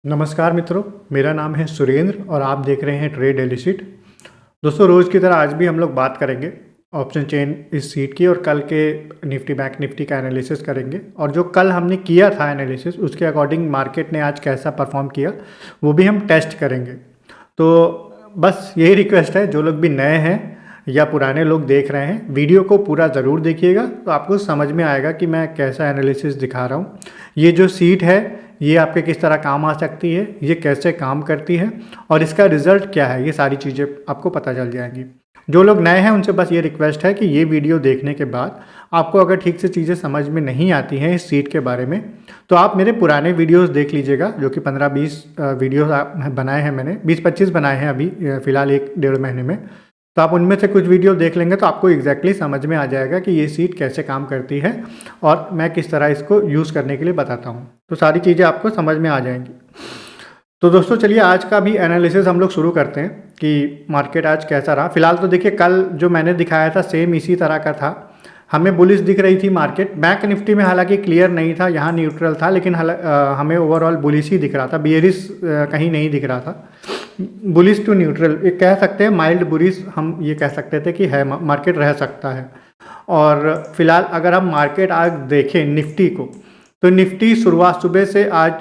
नमस्कार मित्रों, मेरा नाम है सुरेंद्र और आप देख रहे हैं ट्रेड डेली शीट। दोस्तों, रोज़ की तरह आज भी हम लोग बात करेंगे ऑप्शन चेन इस सीट की और कल के निफ्टी बैंक निफ्टी का एनालिसिस करेंगे। और जो कल हमने किया था एनालिसिस, उसके अकॉर्डिंग मार्केट ने आज कैसा परफॉर्म किया वो भी हम टेस्ट करेंगे। तो बस यही रिक्वेस्ट है, जो लोग भी नए हैं या पुराने लोग देख रहे हैं, वीडियो को पूरा ज़रूर देखिएगा तो आपको समझ में आएगा कि मैं कैसा एनालिसिस दिखा रहा हूँ। ये जो सीट है ये आपके किस तरह काम आ सकती है, ये कैसे काम करती है और इसका रिजल्ट क्या है, ये सारी चीज़ें आपको पता चल जाएंगी। जो लोग नए हैं उनसे बस ये रिक्वेस्ट है कि ये वीडियो देखने के बाद आपको अगर ठीक से चीज़ें समझ में नहीं आती हैं इस सीट के बारे में, तो आप मेरे पुराने वीडियोस देख लीजिएगा, जो कि 15-20 वीडियोस बनाए हैं मैंने, 20-25 बनाए हैं अभी फ़िलहाल 1-1.5 महीने में। तो आप उनमें से कुछ वीडियो देख लेंगे तो आपको एग्जैक्टली समझ में आ जाएगा कि ये सीट कैसे काम करती है और मैं किस तरह इसको यूज़ करने के लिए बताता हूँ। तो सारी चीज़ें आपको समझ में आ जाएंगी। तो दोस्तों चलिए आज का भी एनालिसिस हम लोग शुरू करते हैं कि मार्केट आज कैसा रहा। फिलहाल तो देखिए, कल जो मैंने दिखाया था सेम इसी तरह का था। हमें बुलिश दिख रही थी मार्केट। बैंक निफ्टी में हालांकि क्लियर नहीं था, यहाँ न्यूट्रल था, लेकिन हमें ओवरऑल बुलिश ही दिख रहा था, बियरिश कहीं नहीं दिख रहा था। बुलिश टू न्यूट्रल ये कह सकते हैं, माइल्ड बुलिश हम ये कह सकते थे कि है, मार्केट रह सकता है। और फिलहाल अगर हम मार्केट आज देखें निफ्टी को, तो निफ्टी शुरुआत सुबह से आज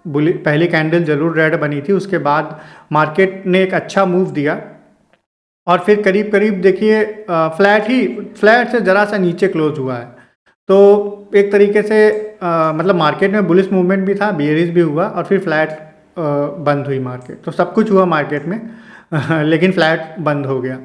पहली कैंडल जरूर रेड बनी थी, उसके बाद मार्केट ने एक अच्छा मूव दिया और फिर करीब करीब देखिए फ्लैट से ज़रा सा नीचे क्लोज हुआ है। तो एक तरीके से मतलब मार्केट में बुलिश मूवमेंट भी था, बेयरिश भी हुआ और फिर फ्लैट बंद हुई मार्केट। तो सब कुछ हुआ मार्केट में लेकिन फ्लैट बंद हो गया।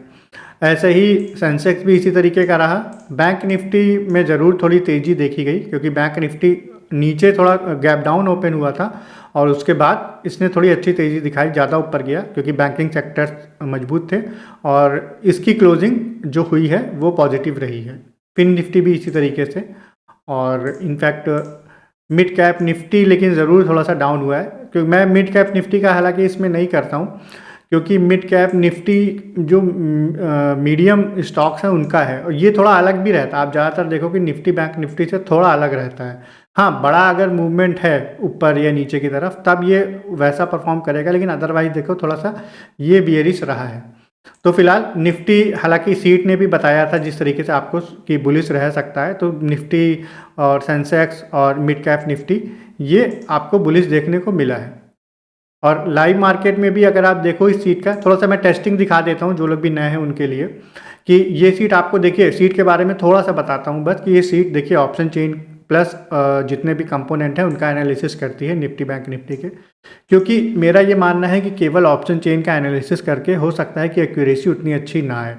ऐसे ही सेंसेक्स भी इसी तरीके का रहा। बैंक निफ्टी में ज़रूर थोड़ी तेज़ी देखी गई, क्योंकि बैंक निफ्टी नीचे थोड़ा गैप डाउन ओपन हुआ था और उसके बाद इसने थोड़ी अच्छी तेज़ी दिखाई, ज़्यादा ऊपर गया क्योंकि बैंकिंग सेक्टर मजबूत थे और इसकी क्लोजिंग जो हुई है वो पॉजिटिव रही है। फिन निफ्टी भी इसी तरीके से, और इनफैक्ट मिड कैप निफ्टी लेकिन ज़रूर थोड़ा सा डाउन हुआ है, क्योंकि मैं मिड कैप निफ्टी का हालांकि इसमें नहीं करता हूँ, क्योंकि मिड कैप निफ्टी जो मीडियम स्टॉक्स हैं उनका है और ये थोड़ा अलग भी रहता है। आप ज़्यादातर देखो कि निफ्टी बैंक निफ्टी से थोड़ा अलग रहता है। हाँ, बड़ा अगर मूवमेंट है ऊपर या नीचे की तरफ तब ये वैसा परफॉर्म करेगा, लेकिन अदरवाइज देखो थोड़ा सा ये बियरिश रहा है। तो फिलहाल निफ्टी, हालांकि सीट ने भी बताया था जिस तरीके से आपको कि बुलिश रह सकता है, तो निफ्टी और सेंसेक्स और मिड कैप निफ्टी ये आपको बुलिश देखने को मिला है। और लाइव मार्केट में भी अगर आप देखो इस सीट का, थोड़ा सा मैं टेस्टिंग दिखा देता हूँ जो लोग भी नए हैं उनके लिए, कि ये सीट आपको देखिए, सीट के बारे में थोड़ा सा बताता हूँ बस, कि ये सीट देखिए ऑप्शन चेन प्लस जितने भी कंपोनेंट हैं उनका एनालिसिस करती है निफ्टी बैंक निफ्टी के। क्योंकि मेरा ये मानना है कि केवल ऑप्शन चेन का एनालिसिस करके हो सकता है कि एक्यूरेसी उतनी अच्छी ना आए।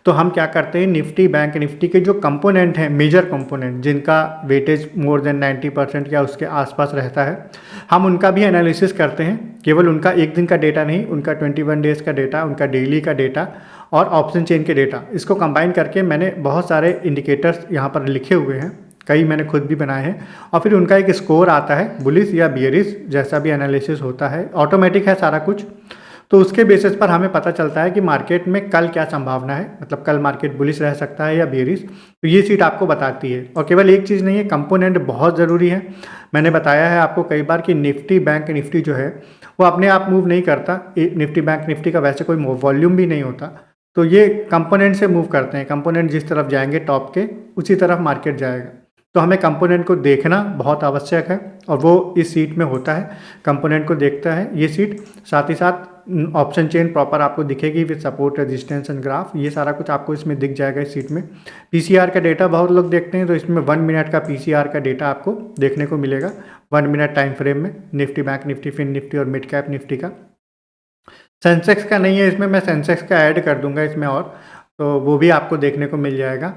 तो हम क्या करते हैं, निफ्टी बैंक निफ्टी के जो कंपोनेंट हैं, मेजर कंपोनेंट जिनका वेटेज मोर देन 90% या उसके आसपास रहता है, हम उनका भी एनालिसिस करते हैं। केवल उनका एक दिन का डेटा नहीं, उनका 21 डेज़ का डेटा, उनका डेली का डेटा और ऑप्शन चेन के डेटा, इसको कंबाइन करके मैंने बहुत सारे इंडिकेटर्स यहाँ पर लिखे हुए हैं, कई मैंने खुद भी बनाए हैं, और फिर उनका एक स्कोर आता है, बुलिश या बियरिश जैसा भी एनालिसिस होता है, ऑटोमेटिक है सारा कुछ। तो उसके बेसिस पर हमें पता चलता है कि मार्केट में कल क्या संभावना है, मतलब कल मार्केट बुलिश रह सकता है या बेरिश। तो ये सीट आपको बताती है। और केवल एक चीज़ नहीं है, कंपोनेंट बहुत ज़रूरी है। मैंने बताया है आपको कई बार कि निफ्टी बैंक निफ्टी जो है वो अपने आप मूव नहीं करता। निफ्टी बैंक निफ्टी का वैसे कोई वॉल्यूम भी नहीं होता, तो ये कंपोनेंट से मूव करते हैं। कंपोनेंट जिस तरफ जाएंगे टॉप के, उसी तरफ मार्केट जाएगा। तो हमें कंपोनेंट को देखना बहुत आवश्यक है और वो इस सीट में होता है, कंपोनेंट को देखता है ये सीट। साथ ही साथ ऑप्शन चेन प्रॉपर आपको दिखेगी with support resistance and graph, ये सारा कुछ आपको इसमें दिख जाएगा इस सीट में। पीसीआर का डेटा बहुत लोग देखते हैं, तो इसमें 1 मिनट का पीसीआर का डेटा आपको देखने को मिलेगा 1 मिनट टाइम फ्रेम में, Nifty bank Nifty, fin Nifty और मिड कैप निफ्टी का। सेंसेक्स का नहीं है इसमें, मैं सेंसेक्स का ऐड कर दूंगा इसमें, और तो वो भी आपको देखने को मिल जाएगा।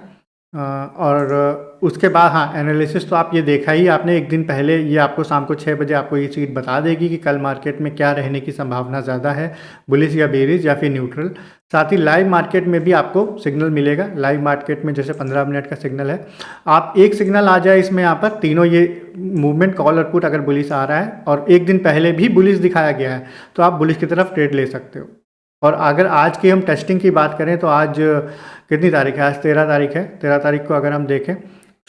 और उसके बाद हाँ, एनालिसिस तो आप ये देखा ही आपने एक दिन पहले, ये आपको शाम को 6 बजे आपको ये सीट बता देगी कि कल मार्केट में क्या रहने की संभावना ज़्यादा है, बुलिश या बेरिश या फिर न्यूट्रल। साथ ही लाइव मार्केट में भी आपको सिग्नल मिलेगा। लाइव मार्केट में जैसे 15 मिनट का सिग्नल है, आप एक सिग्नल आ जाए इसमें, यहाँ पर तीनों ये मूवमेंट कॉल और पुट अगर बुलिश आ रहा है और एक दिन पहले भी बुलिश दिखाया गया है, तो आप बुलिश की तरफ ट्रेड ले सकते हो। और अगर आज की हम टेस्टिंग की बात करें तो आज कितनी तारीख है, आज 13 तारीख है। 13 तारीख को अगर हम देखें,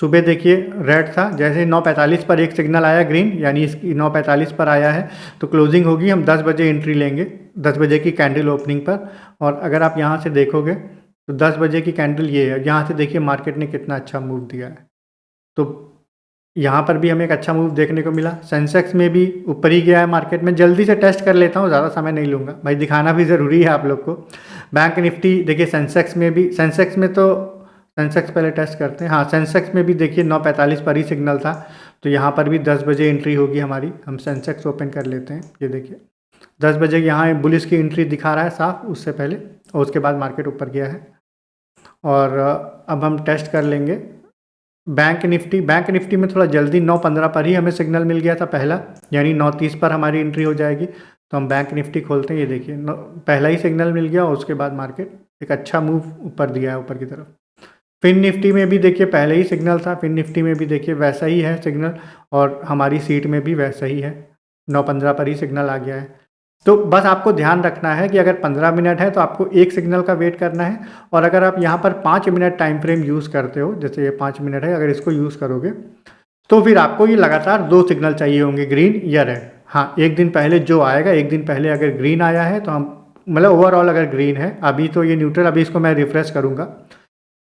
सुबह देखिए रेड था, जैसे 9:45 पर एक सिग्नल आया ग्रीन, यानी इसकी 9:45 पर आया है तो क्लोजिंग होगी, हम 10 बजे एंट्री लेंगे, 10 बजे की कैंडल ओपनिंग पर। और अगर आप यहाँ से देखोगे तो 10 बजे की कैंडल ये है, यहाँ से देखिए मार्केट ने कितना अच्छा मूव दिया है। तो यहाँ पर भी हमें एक अच्छा मूव देखने को मिला। सेंसेक्स में भी ऊपर ही गया है मार्केट में। जल्दी से टेस्ट कर लेता हूँ, ज़्यादा समय नहीं लूँगा भाई, दिखाना भी ज़रूरी है आप लोग को। बैंक निफ्टी देखिए, सेंसेक्स में भी, सेंसेक्स में तो सेंसेक्स पहले टेस्ट करते हैं। हाँ, सेंसेक्स में भी देखिए 9:45 पर ही सिग्नल था, तो यहाँ पर भी 10 बजे एंट्री होगी हमारी। हम सेंसेक्स ओपन कर लेते हैं, ये देखिए 10 बजे यहाँ बुलिस की एंट्री दिखा रहा है साफ, उससे पहले और उसके बाद मार्केट ऊपर गया है। और अब हम टेस्ट कर लेंगे बैंक निफ्टी। बैंक निफ्टी में थोड़ा जल्दी 9:15 पर ही हमें सिग्नल मिल गया था पहला, यानी 9:30 पर हमारी एंट्री हो जाएगी। तो हम बैंक निफ्टी खोलते हैं, ये देखिए पहला ही सिग्नल मिल गया और उसके बाद मार्केट एक अच्छा मूव ऊपर दिया है, ऊपर की तरफ। फिन निफ्टी में भी देखिए पहले ही सिग्नल था, फिन निफ्टी में भी देखिए वैसा ही है सिग्नल, और हमारी सीट में भी वैसा ही है, 9:15 पर ही सिग्नल आ गया है। तो बस आपको ध्यान रखना है कि अगर 15 मिनट है तो आपको एक सिग्नल का वेट करना है, और अगर आप यहाँ पर 5 मिनट टाइम फ्रेम यूज़ करते हो, जैसे ये 5 मिनट है, अगर इसको यूज़ करोगे तो फिर आपको ये लगातार 2 सिग्नल चाहिए होंगे, ग्रीन या रेड। हाँ, एक दिन पहले जो आएगा, एक दिन पहले अगर ग्रीन आया है तो हम, मतलब ओवरऑल अगर ग्रीन है, अभी तो ये न्यूट्रल, अभी इसको मैं रिफ्रेश करूँगा,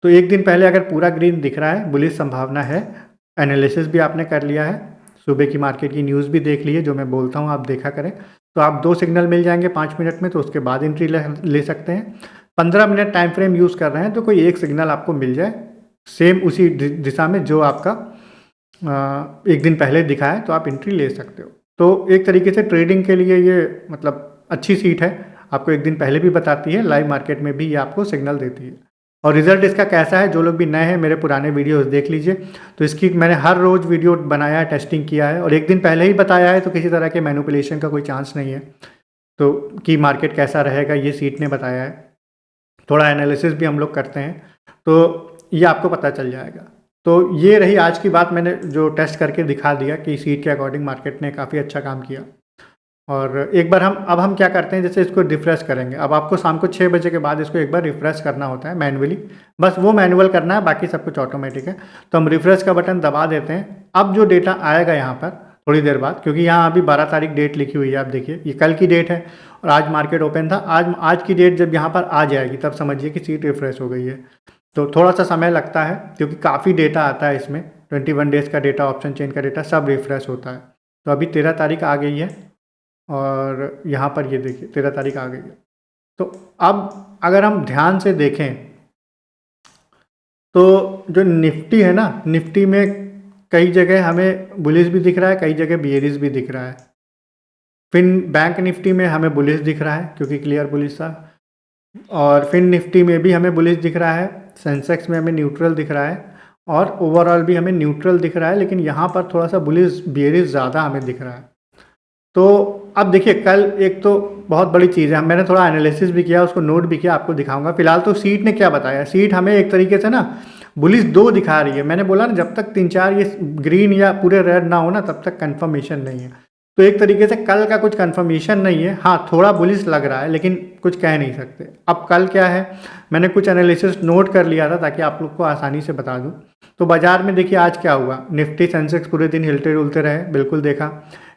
तो एक दिन पहले अगर पूरा ग्रीन दिख रहा है, बुलिश संभावना है, एनालिसिस भी आपने कर लिया है, सुबह की मार्केट की न्यूज़ भी देख ली है, जो मैं बोलता हूँ आप देखा करें, तो आप 2 सिग्नल मिल जाएंगे 5 मिनट में, तो उसके बाद एंट्री ले सकते हैं। 15 मिनट टाइम फ्रेम यूज़ कर रहे हैं तो कोई एक सिग्नल आपको मिल जाए सेम उसी दिशा में जो आपका एक दिन पहले दिखा है, तो आप एंट्री ले सकते हो। तो एक तरीके से ट्रेडिंग के लिए ये मतलब अच्छी सीट है, आपको एक दिन पहले भी बताती है, लाइव मार्केट में भी ये आपको सिग्नल देती है। और रिजल्ट इसका कैसा है, जो लोग भी नए हैं मेरे पुराने वीडियोस देख लीजिए, तो इसकी मैंने हर रोज़ वीडियो बनाया है, टेस्टिंग किया है, और एक दिन पहले ही बताया है, तो किसी तरह के मैनिपुलेशन का कोई चांस नहीं है। तो कि मार्केट कैसा रहेगा ये सीट ने बताया है, थोड़ा एनालिसिस भी हम लोग करते हैं, तो ये आपको पता चल जाएगा। तो ये रही आज की बात, मैंने जो टेस्ट करके दिखा दिया कि सीट के अकॉर्डिंग मार्केट ने काफ़ी अच्छा काम किया। और एक बार अब हम क्या करते हैं, जैसे इसको रिफ्रेश करेंगे, अब आपको शाम को 6 बजे के बाद इसको एक बार रिफ्रेश करना होता है मैनुअली, बस वो मैनुअल करना है, बाकी सब कुछ ऑटोमेटिक है। तो हम रिफ्रेश का बटन दबा देते हैं। अब जो डेटा आएगा यहाँ पर थोड़ी देर बाद, क्योंकि यहाँ अभी 12 तारीख डेट लिखी हुई है, आप देखिए ये कल की डेट है और आज मार्केट ओपन था। आज की डेट जब यहाँ पर आ जाएगी तब समझिए कि सीट रिफ्रेश हो गई है। तो थोड़ा सा समय लगता है क्योंकि काफ़ी डेटा आता है इसमें, 21 डेज़ का डेटा, ऑप्शन चेन का डेटा सब रिफ्रेश होता है। तो अभी 13 तारीख आ गई है और यहाँ पर ये देखिए 13 तारीख आ गई है। तो अब अगर हम ध्यान से देखें तो जो निफ्टी है ना, निफ्टी में कई जगह हमें बुलिश भी दिख रहा है, कई जगह बियरिश भी दिख रहा है। फिन बैंक निफ्टी में हमें बुलिश दिख रहा है क्योंकि क्लियर बुलिश था, और फिन निफ्टी में भी हमें बुलिश दिख रहा है, सेंसेक्स में हमें न्यूट्रल दिख रहा है, और ओवरऑल भी हमें न्यूट्रल दिख रहा है, लेकिन यहाँ पर थोड़ा सा बुलिश बियरिश ज़्यादा हमें दिख रहा है। तो अब देखिए कल एक तो बहुत बड़ी चीज़ है, मैंने थोड़ा एनालिसिस भी किया, उसको नोट भी किया, आपको दिखाऊंगा। फिलहाल तो सीट ने क्या बताया, सीट हमें एक तरीके से ना बुलिश 2 दिखा रही है। मैंने बोला ना जब तक 3-4 ये ग्रीन या पूरे रेड ना हो ना तब तक कंफर्मेशन नहीं है। तो एक तरीके से कल का कुछ कंफर्मेशन नहीं है। हाँ, थोड़ा बुलिश लग रहा है लेकिन कुछ कह नहीं सकते। अब कल क्या है, मैंने कुछ एनालिसिस नोट कर लिया था ताकि आप लोग को आसानी से बता दूँ। तो बाजार में देखिए आज क्या हुआ, निफ्टी सेंसेक्स पूरे दिन हिलते डुलते रहे, बिल्कुल देखा।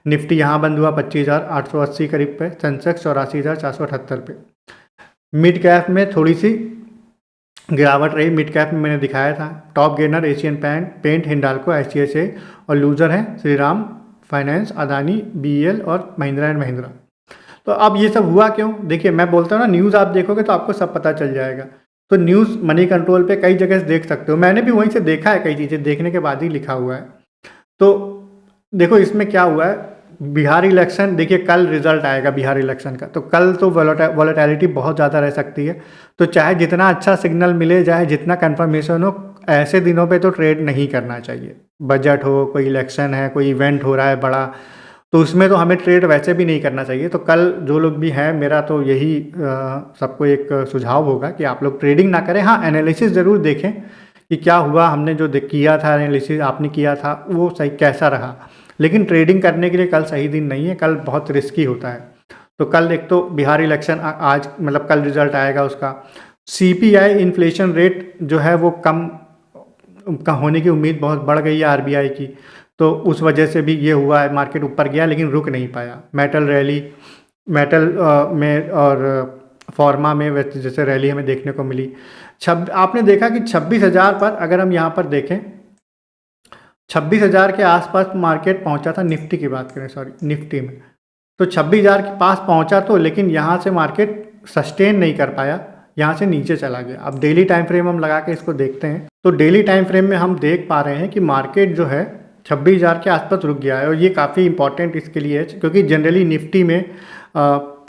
निफ्टी यहाँ बंद हुआ 25,880 करीब पे, सेंसेक्स 84,478 पे। मिड कैप में थोड़ी सी गिरावट रही, मिड कैप में मैंने दिखाया था। Top gainer Asian paint, Hindalco, ICICI, और लूजर हैं श्रीराम फाइनेंस, अदानी, BEL और महिंद्रा एंड महिंद्रा। तो अब ये सब हुआ क्यों, देखिए मैं बोलता हूँ ना, न्यूज़ आप देखोगे तो आपको सब पता चल जाएगा। तो न्यूज़ मनी कंट्रोल पे कई जगह से देख सकते हो, मैंने भी वहीं से देखा है, कई चीज़ें देखने के बाद ही लिखा हुआ है। तो देखो इसमें क्या हुआ है, बिहार इलेक्शन, देखिए कल रिजल्ट आएगा बिहार इलेक्शन का, तो कल तो वॉलेटिलिटी बहुत ज़्यादा रह सकती है। तो चाहे जितना अच्छा सिग्नल मिले, चाहे जितना कंफर्मेशन हो, ऐसे दिनों पे तो ट्रेड नहीं करना चाहिए। बजट हो, कोई इलेक्शन है, कोई इवेंट हो रहा है बड़ा, तो उसमें तो हमें ट्रेड वैसे भी नहीं करना चाहिए। तो कल जो लोग भी हैं, मेरा तो यही सबको एक सुझाव होगा कि आप लोग ट्रेडिंग ना करें। हाँ, एनालिसिस ज़रूर देखें कि क्या हुआ, हमने जो किया था एनालिसिस, आपने किया था वो सही कैसा रहा, लेकिन ट्रेडिंग करने के लिए कल सही दिन नहीं है, कल बहुत रिस्की होता है। तो कल एक तो बिहार इलेक्शन आज मतलब कल रिजल्ट आएगा उसका। CPI इन्फ्लेशन रेट जो है वो कम का होने की उम्मीद बहुत बढ़ गई है आरबीआई की, तो उस वजह से भी ये हुआ है, मार्केट ऊपर गया लेकिन रुक नहीं पाया। मेटल रैली, मेटल में और फार्मा में वैसे जैसे रैली हमें देखने को मिली। आपने देखा कि 26,000 पर अगर हम यहाँ पर देखें, 26,000 के आसपास मार्केट पहुँचा था, निफ्टी की बात करें, सॉरी निफ्टी में, तो 26,000 के पास पहुँचा तो, लेकिन यहाँ से मार्केट सस्टेन नहीं कर पाया, यहाँ से नीचे चला गया। अब डेली टाइम फ्रेम हम लगा के इसको देखते हैं, तो डेली टाइम फ्रेम में हम देख पा रहे हैं कि मार्केट जो है 26,000 के आसपास रुक गया है। और ये काफ़ी इंपॉर्टेंट इसके लिए है क्योंकि जनरली निफ्टी में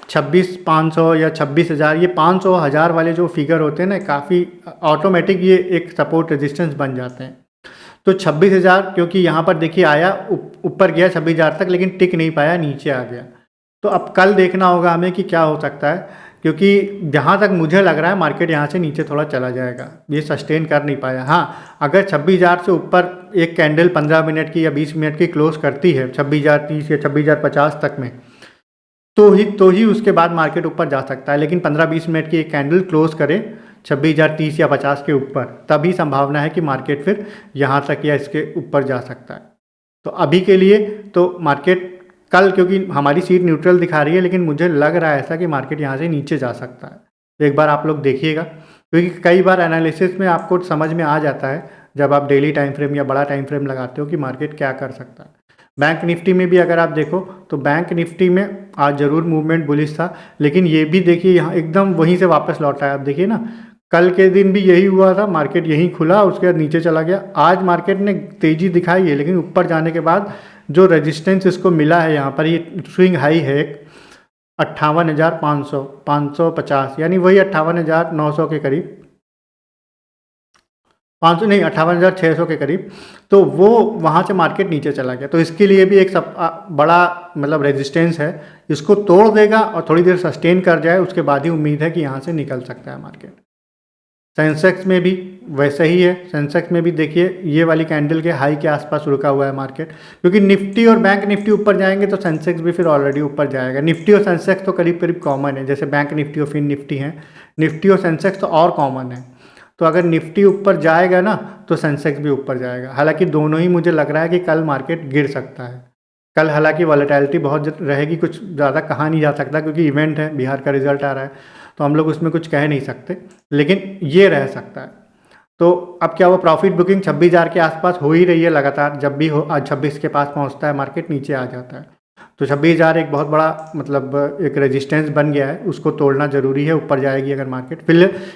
26,500 या 26,000, ये 500 1000 वाले जो फिगर होते हैं ना, काफ़ी ऑटोमेटिक ये एक सपोर्ट रेजिस्टेंस बन जाते हैं। तो 26,000 क्योंकि यहाँ पर देखिए आया, ऊपर गया 26,000 तक, लेकिन टिक नहीं पाया, नीचे आ गया। तो अब कल देखना होगा हमें कि क्या हो सकता है, क्योंकि जहाँ तक मुझे लग रहा है मार्केट यहाँ से नीचे थोड़ा चला जाएगा, ये सस्टेन कर नहीं पाया। हाँ, अगर 26,000 से ऊपर एक कैंडल 15 मिनट की या 20 मिनट की क्लोज करती है 26,030 या 26,050 तक में, तो ही उसके बाद मार्केट ऊपर जा सकता है। लेकिन 15-20 मिनट की एक कैंडल क्लोज करे 26,030 या 50 के ऊपर, तभी संभावना है कि मार्केट फिर यहाँ तक या इसके ऊपर जा सकता है। तो अभी के लिए तो मार्केट कल, क्योंकि हमारी सीट न्यूट्रल दिखा रही है, लेकिन मुझे लग रहा है ऐसा कि मार्केट यहाँ से नीचे जा सकता है। तो एक बार आप लोग देखिएगा, क्योंकि कई बार एनालिसिस में आपको समझ में आ जाता है जब आप डेली टाइम फ्रेम या बड़ा टाइम फ्रेम लगाते हो कि मार्केट क्या कर सकता है। बैंक निफ्टी में भी अगर आप देखो तो बैंक निफ्टी में आज ज़रूर मूवमेंट बुलिश था, लेकिन ये भी देखिए यहाँ एकदम वहीं से वापस लौटा है। आप देखिए ना, कल के दिन भी यही हुआ था, मार्केट यहीं खुला, उसके बाद नीचे चला गया। आज मार्केट ने तेज़ी दिखाई है, लेकिन ऊपर जाने के बाद जो रेजिस्टेंस इसको मिला है यहाँ पर, ये स्विंग हाई है 58,500 550, यानी वही 58,900 के करीब, 500 नहीं 58,600 के करीब, तो वो वहाँ से मार्केट नीचे चला गया। तो इसके लिए भी एक बड़ा मतलब रेजिस्टेंस है, इसको तोड़ देगा और थोड़ी देर सस्टेन कर जाए, उसके बाद ही उम्मीद है कि यहाँ से निकल सकता है मार्केट। सेंसेक्स में भी वैसा ही है, सेंसेक्स में भी देखिए ये वाली कैंडल के हाई के आसपास रुका हुआ है मार्केट, क्योंकि निफ्टी और बैंक निफ्टी ऊपर जाएंगे तो सेंसेक्स भी फिर ऑलरेडी ऊपर जाएगा। निफ्टी और सेंसेक्स तो करीब करीब कॉमन है, जैसे बैंक निफ्टी और फिन निफ्टी हैं, निफ्टी और सेंसेक्स तो और कॉमन है। तो अगर निफ्टी ऊपर जाएगा ना तो सेंसेक्स भी ऊपर जाएगा। हालांकि दोनों ही मुझे लग रहा है कि कल मार्केट गिर सकता है। कल हालांकि वॉलेटिलिटी बहुत रहेगी, कुछ ज़्यादा कहा नहीं जा सकता क्योंकि इवेंट है, बिहार का रिजल्ट आ रहा है, तो हम लोग उसमें कुछ कह नहीं सकते, लेकिन ये रह सकता है। तो अब क्या हुआ, प्रॉफिट बुकिंग 26,000 के आसपास हो ही रही है लगातार, जब भी हो आज 26 के पास पहुंचता है मार्केट नीचे आ जाता है। तो 26,000 एक बहुत बड़ा मतलब एक रेजिस्टेंस बन गया है, उसको तोड़ना ज़रूरी है, ऊपर जाएगी अगर मार्केट।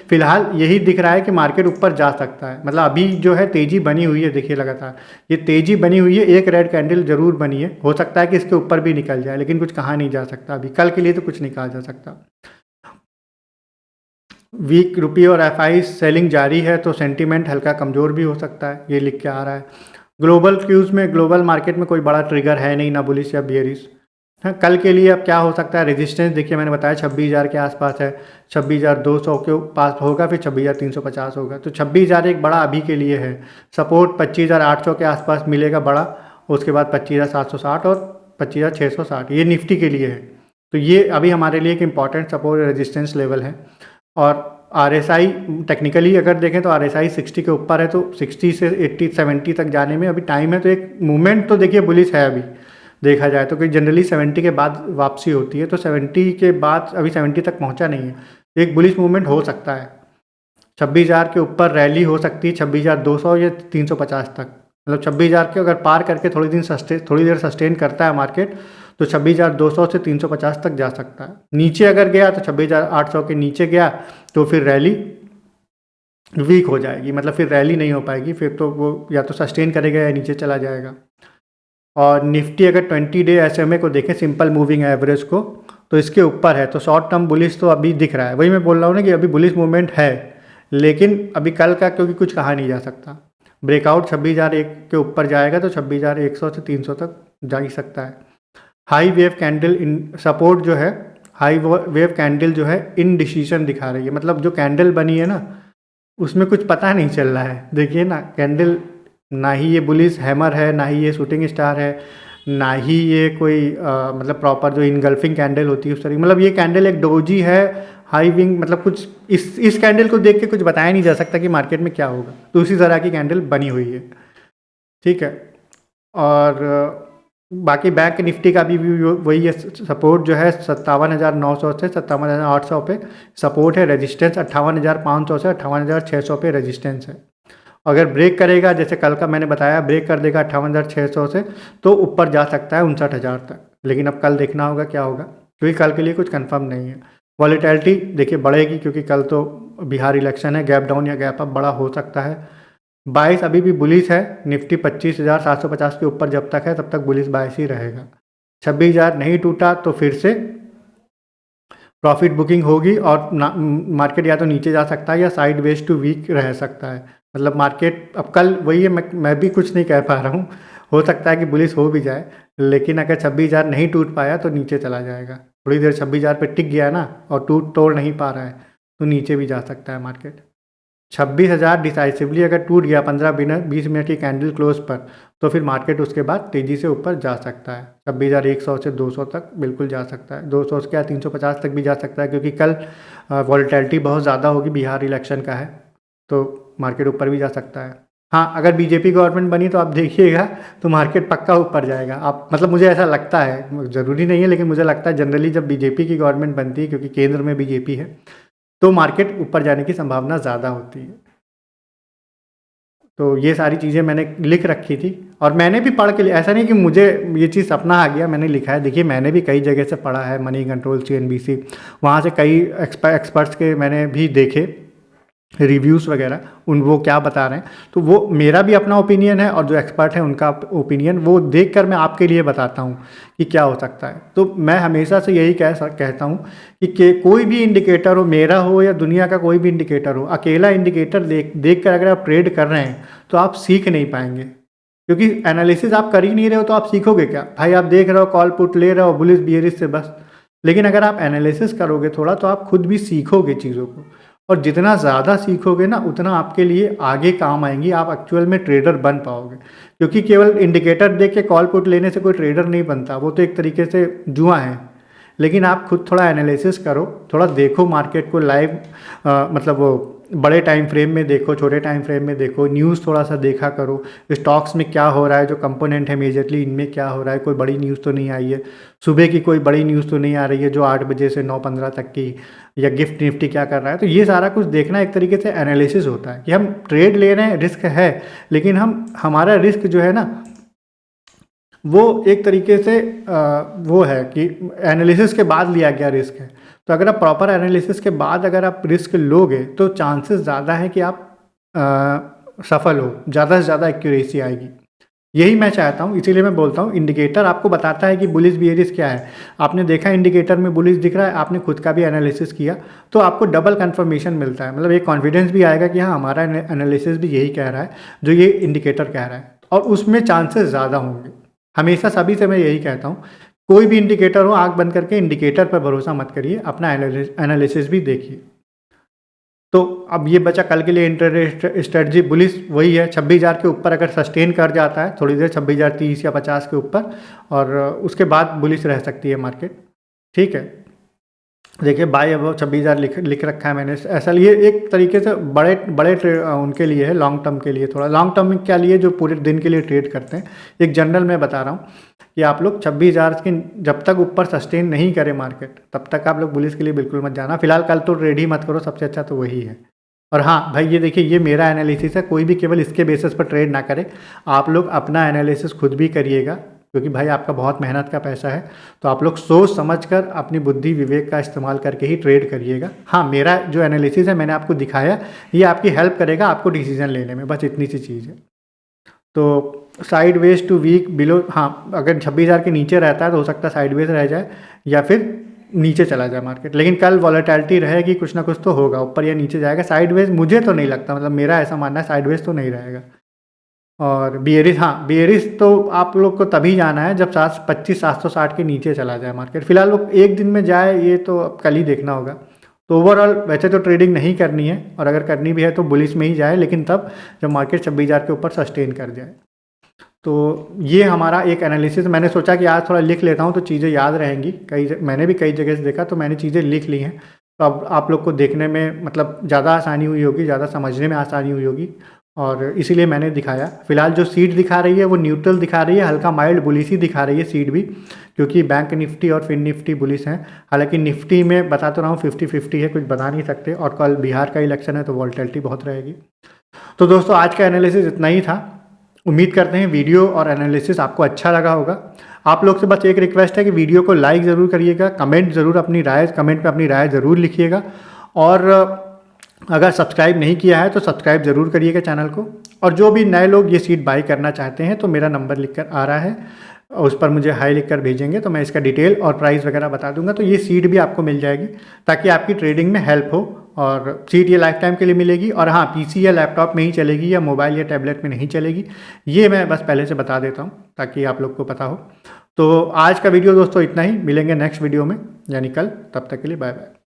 फिलहाल यही दिख रहा है कि मार्केट ऊपर जा सकता है, मतलब अभी जो है तेज़ी बनी हुई है, देखिए लगातार ये तेज़ी बनी हुई है, एक रेड कैंडल जरूर बनी है, हो सकता है कि इसके ऊपर भी निकल जाए, लेकिन कुछ कहा नहीं जा सकता अभी, कल के लिए तो कुछ नहीं कहा जा सकता। वीक रुपये और एफआई सेलिंग जारी है, तो सेंटीमेंट हल्का कमज़ोर भी हो सकता है, ये लिख के आ रहा है। ग्लोबल क्यूज़ में ग्लोबल मार्केट में कोई बड़ा ट्रिगर है नहीं, ना बुलिश या बियरिश। हाँ, कल के लिए अब क्या हो सकता है, रेजिस्टेंस देखिए मैंने बताया 26,000 के आसपास है, 26,200 के पास होगा, फिर 26,350 होगा, तो 26,000 एक बड़ा अभी के लिए है। सपोर्ट 25,800 के आसपास मिलेगा बड़ा, उसके बाद 25,760 और 25,660, ये निफ्टी के लिए है। तो ये अभी हमारे लिए एक इम्पॉर्टेंट सपोर्ट रेजिस्टेंस लेवल है। और RSI टेक्निकली अगर देखें तो RSI 60 के ऊपर है, तो 60 से 80 70 तक जाने में अभी टाइम है। तो एक मूवमेंट तो देखिए बुलिश है अभी देखा जाए तो, कि जनरली 70 के बाद वापसी होती है, तो 70 के बाद अभी 70 तक पहुंचा नहीं है, एक बुलिश मूवमेंट हो सकता है। 26,000 के ऊपर रैली हो सकती है 26,200 या 350 तक, मतलब 26,000 के अगर पार करके थोड़ी देर सस्टेन करता है मार्केट, तो 26,200 से 350 तक जा सकता है। नीचे अगर गया तो 26,800 के नीचे गया तो फिर रैली वीक हो जाएगी, मतलब फिर रैली नहीं हो पाएगी, फिर तो वो या तो सस्टेन करेगा या नीचे चला जाएगा। और निफ्टी अगर 20 डे SMA को देखें, सिंपल मूविंग एवरेज को, तो इसके ऊपर है, तो शॉर्ट टर्म बुलिश तो अभी दिख रहा है। वही मैं बोल रहा हूँ ना कि अभी बुलिश मूवमेंट है, लेकिन अभी कल का क्योंकि कुछ कहा नहीं जा सकता। ब्रेकआउट 26,001 के ऊपर जाएगा तो 26,100 से 300 तक जा ही सकता है। हाई वेव कैंडल इन सपोर्ट जो है, हाई वेव कैंडल जो है इनडिसीजन दिखा रही है, मतलब जो कैंडल बनी है ना उसमें कुछ पता नहीं चल रहा है। देखिए ना कैंडल, ना ही ये बुलिश हैमर है, ना ही ये शूटिंग स्टार है, ना ही ये कोई मतलब प्रॉपर जो इनगल्फिंग कैंडल होती है उस तरीके, मतलब ये कैंडल एक डोजी है, हाई विंग मतलब कुछ इस कैंडल को देख के कुछ बताया नहीं जा सकता कि मार्केट में क्या होगा, तो उसी तरह की कैंडल बनी हुई है। ठीक है, और बाकी बैंक निफ्टी का भी वही है, सपोर्ट जो है 57,900 से 57,800 पे सपोर्ट है, रेजिस्टेंस 58,500 से 58,600 पे रेजिस्टेंस है। अगर ब्रेक करेगा, जैसे कल का मैंने बताया, ब्रेक कर देगा 58,600 से, तो ऊपर जा सकता है 59,000 तक। लेकिन अब कल देखना होगा क्या होगा, क्योंकि कल के लिए कुछ कंफर्म नहीं है। वॉलेटिलिटी देखिए बढ़ेगी, क्योंकि कल तो बिहार इलेक्शन है, गैप डाउन या गैप अप बड़ा हो सकता है। बाइस अभी भी बुलिस है, निफ्टी 25,750 के ऊपर जब तक है तब तक बुलिस बाइस ही रहेगा। 26,000 नहीं टूटा तो फिर से प्रॉफिट बुकिंग होगी, और मार्केट या तो नीचे जा सकता है या साइड वेज टू वीक रह सकता है। मतलब मार्केट अब कल वही है, मैं भी कुछ नहीं कह पा रहा हूँ, हो सकता है कि बुलिस हो भी जाए, लेकिन अगर 26,000 नहीं टूट पाया तो नीचे चला जाएगा। थोड़ी देर 26,000 पे टिक गया ना और तोड़ नहीं पा रहा है तो नीचे भी जा सकता है मार्केट। 26,000 डिसाइसिवली अगर टूट गया 15-20 मिनट की कैंडल क्लोज पर, तो फिर मार्केट उसके बाद तेज़ी से ऊपर जा सकता है। 26,100 से 200 तक बिल्कुल जा सकता है, 200 से क्या 350 तक भी जा सकता है, क्योंकि कल वॉलेटिलिटी बहुत ज़्यादा होगी, बिहार इलेक्शन का है, तो मार्केट ऊपर भी जा सकता है। हाँ, अगर बीजेपी गवर्नमेंट बनी तो आप देखिएगा तो मार्केट पक्का ऊपर जाएगा। आप मतलब मुझे ऐसा लगता है, ज़रूरी नहीं है, लेकिन मुझे लगता है जनरली जब बीजेपी की गवर्नमेंट बनती है, क्योंकि केंद्र में बीजेपी है, तो मार्केट ऊपर जाने की संभावना ज़्यादा होती है। तो ये सारी चीज़ें मैंने लिख रखी थी, और मैंने भी पढ़ के, ऐसा नहीं कि मुझे ये चीज़ सपना आ गया, मैंने लिखा है। देखिए मैंने भी कई जगह से पढ़ा है, मनी कंट्रोल, CNBC, वहाँ से कई एक्सपर्ट्स के मैंने भी देखे रिव्यूज़ वगैरह, वो क्या बता रहे हैं, तो वो मेरा भी अपना ओपिनियन है, और जो एक्सपर्ट है उनका ओपिनियन, वो देखकर मैं आपके लिए बताता हूँ कि क्या हो सकता है। तो मैं हमेशा से यही कहता हूँ कि कोई भी इंडिकेटर हो, मेरा हो या दुनिया का कोई भी इंडिकेटर हो, अकेला इंडिकेटर देख कर अगर आप ट्रेड कर रहे हैं तो आप सीख नहीं पाएंगे, क्योंकि एनालिसिस आप कर ही नहीं रहे हो तो आप सीखोगे क्या? भाई आप देख रहे हो, कॉल पुट ले रहे हो बुलिश बियरिश से बस, लेकिन अगर आप एनालिसिस करोगे थोड़ा तो आप खुद भी सीखोगे चीज़ों को, और जितना ज़्यादा सीखोगे ना उतना आपके लिए आगे काम आएंगी, आप एक्चुअल में ट्रेडर बन पाओगे। क्योंकि केवल इंडिकेटर देख के कॉल पुट लेने से कोई ट्रेडर नहीं बनता, वो तो एक तरीके से जुआ है। लेकिन आप खुद थोड़ा एनालिसिस करो, थोड़ा देखो मार्केट को लाइव, मतलब वो बड़े टाइम फ्रेम में देखो, छोटे टाइम फ्रेम में देखो, न्यूज़ थोड़ा सा देखा करो, स्टॉक्स में क्या हो रहा है, जो कंपोनेंट है मेजरली इनमें क्या हो रहा है, कोई बड़ी न्यूज़ तो नहीं आई है, सुबह की कोई बड़ी न्यूज़ तो नहीं आ रही है जो 8 बजे से 9:15 तक की, या गिफ्ट निफ्टी क्या कर रहा है। तो ये सारा कुछ देखना एक तरीके से एनालिसिस होता है कि हम ट्रेड ले रहे हैं, रिस्क है, लेकिन हमारा रिस्क जो है ना वो एक तरीके से वो है कि एनालिसिस के बाद लिया गया रिस्क है। तो अगर आप प्रॉपर एनालिसिस के बाद अगर आप रिस्क लोगे तो चांसेस ज़्यादा है कि आप सफल हो, ज़्यादा से ज़्यादा एक्यूरेसी आएगी। यही मैं चाहता हूँ, इसीलिए मैं बोलता हूँ इंडिकेटर आपको बताता है कि बुलिश बियरिश क्या है। आपने देखा इंडिकेटर में बुलिश दिख रहा है, आपने खुद का भी एनालिसिस किया, तो आपको डबल कंफर्मेशन मिलता है, मतलब एक कॉन्फिडेंस भी आएगा कि हाँ हमारा एनालिसिस भी यही कह रहा है जो ये इंडिकेटर कह रहा है, और उसमें चांसेस ज़्यादा होंगे। हमेशा सभी से मैं यही कहता हूँ, कोई भी इंडिकेटर हो आंख बंद करके इंडिकेटर पर भरोसा मत करिए, अपना एनालिसिस भी देखिए। तो अब ये बचा कल के लिए इंटरेस्ट स्ट्रेटजी, बुलिश वही है 26,000 के ऊपर अगर सस्टेन कर जाता है थोड़ी देर, 26,030 या 50 के ऊपर, और उसके बाद बुलिश रह सकती है मार्केट। ठीक है, देखिए बाय अब 26,000 लिख रखा है मैंने, ऐसा लिए एक तरीके से बड़े बड़े उनके लिए है, लॉन्ग टर्म के लिए। थोड़ा लॉन्ग टर्म में क्या लिए, जो पूरे दिन के लिए ट्रेड करते हैं, एक जनरल में बता रहा हूँ कि आप लोग 26,000 की जब तक ऊपर सस्टेन नहीं करे मार्केट, तब तक आप लोग बुलिश के लिए बिल्कुल मत जाना। फिलहाल कल तो ट्रेड ही मत करो, सबसे अच्छा तो वही है। और हाँ भाई, ये देखिए ये मेरा एनालिसिस है, कोई भी केवल इसके बेसिस पर ट्रेड ना करे, आप लोग अपना एनालिसिस खुद भी करिएगा, क्योंकि भाई आपका बहुत मेहनत का पैसा है, तो आप लोग सोच समझकर अपनी बुद्धि विवेक का इस्तेमाल करके ही ट्रेड करिएगा। हाँ, मेरा जो एनालिसिस है मैंने आपको दिखाया, ये आपकी हेल्प करेगा आपको डिसीजन लेने में, बस इतनी सी चीज़ है। तो sideways to weak below, हाँ अगर 26,000 के नीचे रहता है तो हो सकता है साइड वेज रह जाए या फिर नीचे चला जाए मार्केट, लेकिन कल वॉलेटिलिटी रहेगी, कुछ ना कुछ तो होगा, ऊपर या नीचे जाएगा। साइड वेज मुझे तो नहीं लगता, मतलब मेरा ऐसा मानना है साइड वेज तो नहीं रहेगा। और बियरिश, हाँ बियरिश तो आप लोग को तभी जाना है जब 725-760 के नीचे चला जाए मार्केट। फिलहाल वो एक दिन में जाए ये तो अब कल ही देखना होगा। तो ओवरऑल वैसे तो ट्रेडिंग नहीं करनी है, और अगर करनी भी है तो बुलिश में ही जाए, लेकिन तब जब मार्केट 26,000 के ऊपर सस्टेन कर जाए। तो ये हमारा एक एनालिसिस, मैंने सोचा कि आज थोड़ा लिख लेता हूँ तो चीज़ें याद रहेंगी, मैंने भी कई जगह से देखा तो मैंने चीज़ें लिख ली हैं, तो अब आप लोग को देखने में मतलब ज़्यादा आसानी हुई होगी, ज़्यादा समझने में आसानी हुई होगी, और इसीलिए मैंने दिखाया। फ़िलहाल जो सीट दिखा रही है वो न्यूट्रल दिखा रही है, हल्का माइल्ड बुलिश ही दिखा रही है सीट भी, क्योंकि बैंक निफ्टी और फिन निफ्टी बुलिश हैं। हालांकि निफ्टी में बता तो रहा हूँ 50-50 है, कुछ बता नहीं सकते, और कल बिहार का इलेक्शन है तो वॉल्टिलिटी बहुत रहेगी। तो दोस्तों आज का एनालिसिस इतना ही था। उम्मीद करते हैं वीडियो और एनालिसिस आपको अच्छा लगा होगा। आप लोग से बस एक रिक्वेस्ट है कि वीडियो को लाइक ज़रूर करिएगा, कमेंट ज़रूर कमेंट पे अपनी राय ज़रूर लिखिएगा, और अगर सब्सक्राइब नहीं किया है तो सब्सक्राइब ज़रूर करिएगा चैनल को। और जो भी नए लोग ये सीट बाई करना चाहते हैं तो मेरा नंबर लिखकर आ रहा है, उस पर मुझे हाई लिखकर भेजेंगे तो मैं इसका डिटेल और प्राइस वगैरह बता दूंगा, तो ये सीट भी आपको मिल जाएगी ताकि आपकी ट्रेडिंग में हेल्प हो। और सीट ये लाइफ टाइम के लिए मिलेगी, और हाँ पीसी या लैपटॉप में ही चलेगी, या मोबाइल या टैबलेट में नहीं चलेगी, ये मैं बस पहले से बता देता हूँ ताकि आप लोग को पता हो। तो आज का वीडियो दोस्तों इतना ही, मिलेंगे नेक्स्ट वीडियो में यानी कल, तब तक के लिए बाय बाय।